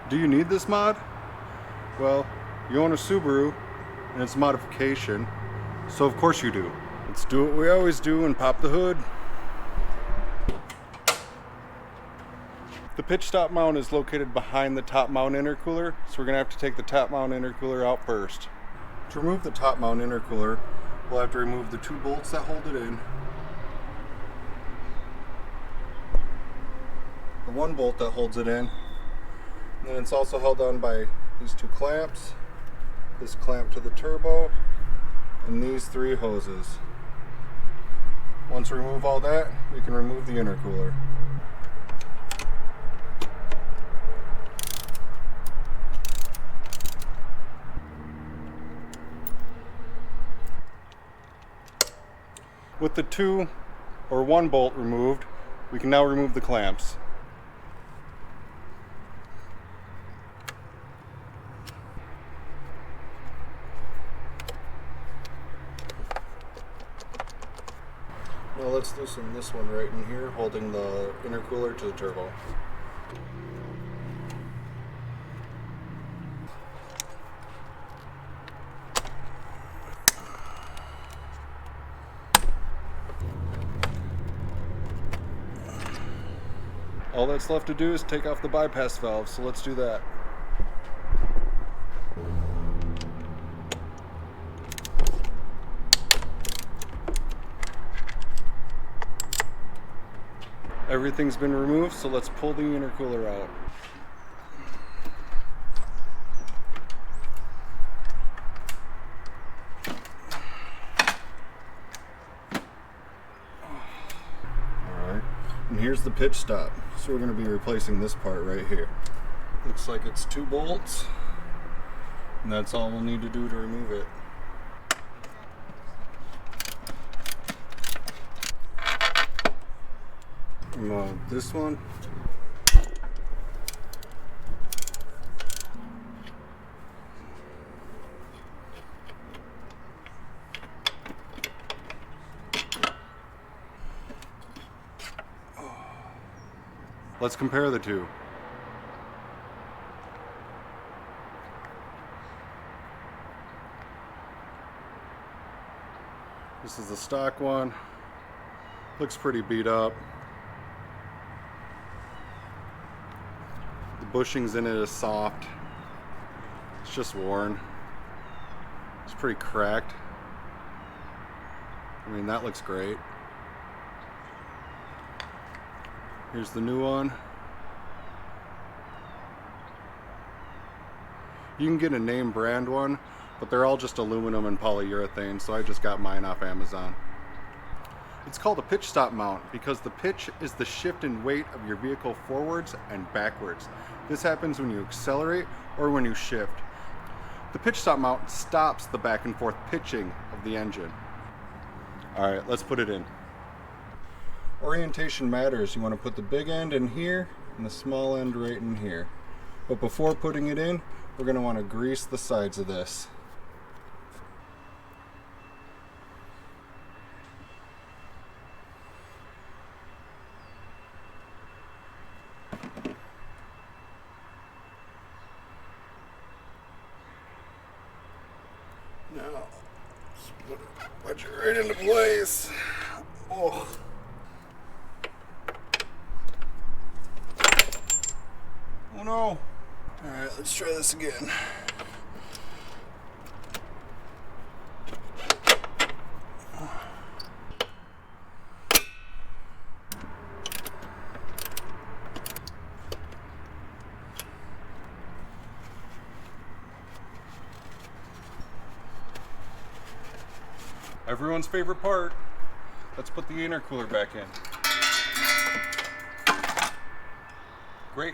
Do you need this mod? Well, you own a Subaru and it's a modification, so of course you do. Let's do what we always do and pop the hood. The pitch stop mount is located behind the top mount intercooler, so we're gonna have to take the top mount intercooler out first. To remove the top mount intercooler, we'll have to remove the 2 bolts that hold it in, the 1 bolt that holds it in, and it's also held on by these 2 clamps, this clamp to the turbo, and these 3 hoses. Once we remove all that, we can remove the intercooler. With the 2 or 1 bolt removed, we can now remove the clamps. Now let's loosen this one right in here, holding the intercooler to the turbo. All that's left to do is take off the bypass valve, so let's do that. Everything's been removed, so let's pull the intercooler out. Alright, and here's the pitch stop. So we're going to be replacing this part right here. Looks like it's 2 bolts, and that's all we'll need to do to remove it. This one. Let's compare the 2. This is the stock one. Looks pretty beat up. The bushings in it is soft. It's just worn. It's pretty cracked. I mean, that looks great. Here's the new one. You can get a name brand one, but they're all just aluminum and polyurethane, so I just got mine off Amazon. It's called a pitch stop mount because the pitch is the shift in weight of your vehicle forwards and backwards. This happens when you accelerate or when you shift. The pitch stop mount stops the back and forth pitching of the engine. Alright, let's put it in. Orientation matters. You want to put the big end in here and the small end right in here. But before putting it in, we're going to want to grease the sides of this. Now, wedge it right into place. Oh. Oh no. Alright, let's try this again. Everyone's favorite part. Let's put the intercooler back in. Great.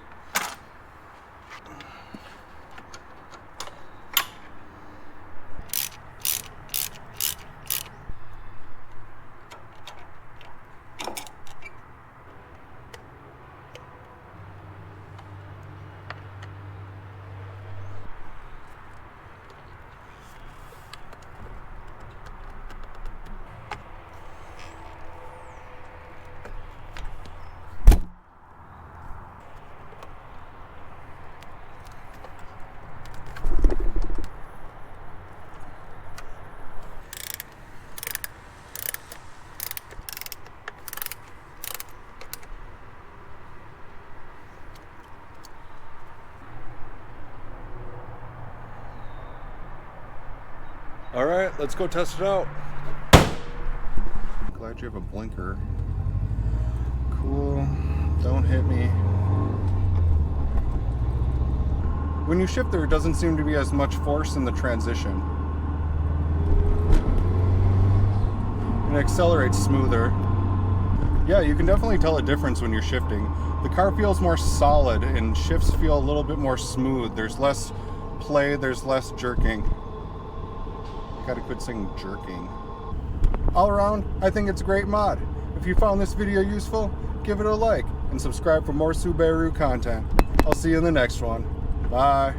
All right, let's go test it out. Glad you have a blinker. Cool. Don't hit me. When you shift there doesn't seem to be as much force in the transition. It accelerates smoother. Yeah, you can definitely tell a difference when you're shifting. The car feels more solid and shifts feel a little bit more smooth. There's less play, there's less jerking. Gotta quit saying jerking. All around, I think it's a great mod. If you found this video useful, give it a like and subscribe for more Subaru content. I'll see you in the next one. Bye.